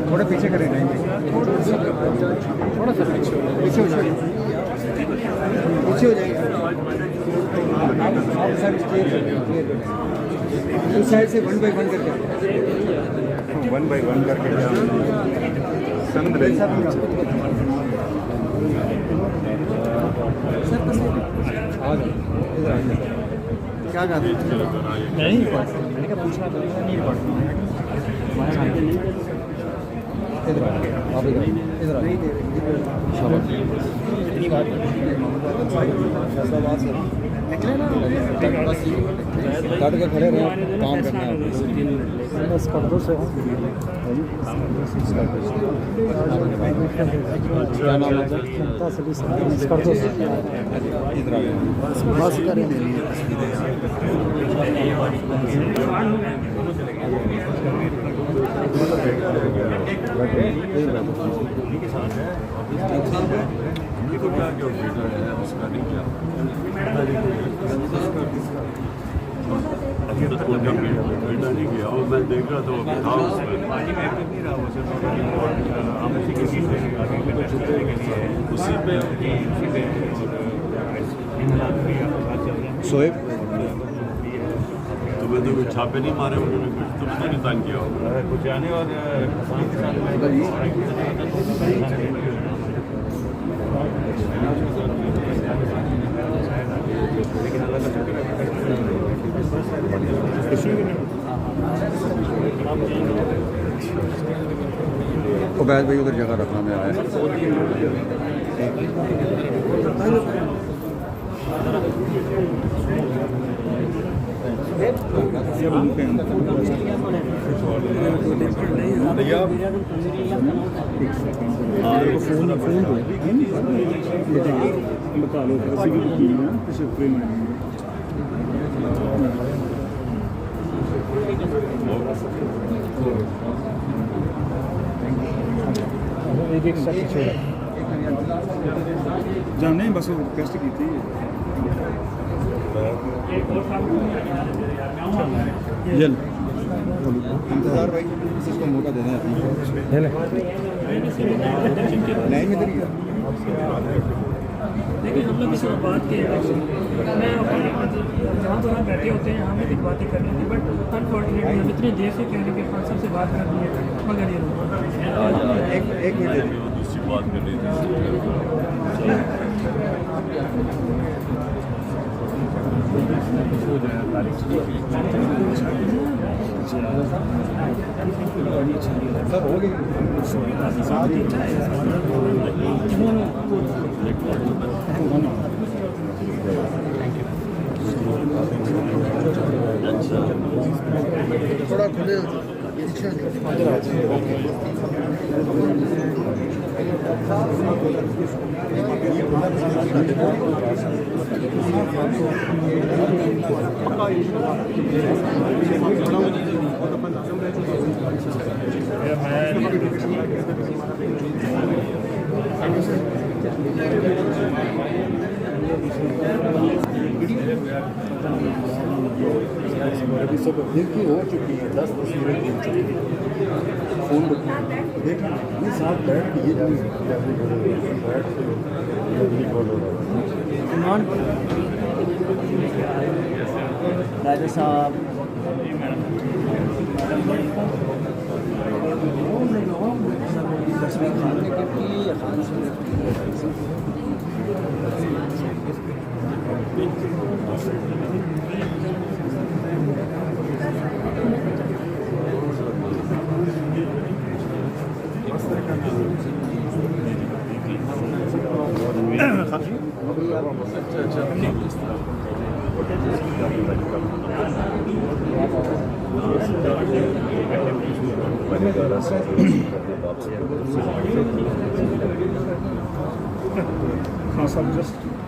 थोड़ा पीछे करें थोड़ा सा पीछे हो जाएगा उस साइड से 1 by 1 करके 1 by 1 करके क्या कहा नहीं रिकॉर्ड मैंने क्या पूछना था नहीं रिकॉर्ड इधर इधर इतनी बात निकले ना काट के खड़े रहे काम करना है बस कर दो से क्या नाम है कर दो इधर आ गए बस करेंगे नहीं किया और मैं देख रहा था वो था उसी पे शोएब तो मैं तो कुछ छापे नहीं मारे उन्होंने कुछ तो मैंने नहीं तंग किया कुछ आने और उबैद भाई उधर जगह रखना में आया एक जाने बस रिक्वेस्ट की थी इंतजार भाई इसको मौका देना है लाइन में लेकिन हम लोग इस बात के मैं जहाँ पर हम बैठे होते हैं हमें भी बातें करनी थी बट अनफॉर्चुनेटली हम इतनी देर से कहने के खान साहब से बात करनी है मगर ये एक मिनट दूसरी बात कर रही थी सर हो गई थोड़ा खुले अभी सब देखिए हो चुकी है 10 तस्वीरें हो चुकी हैं फोन देखिए ये साथ बैठ के ये राजा साहब तस्वीर खान ने की या खान से हाँ सब जस्ट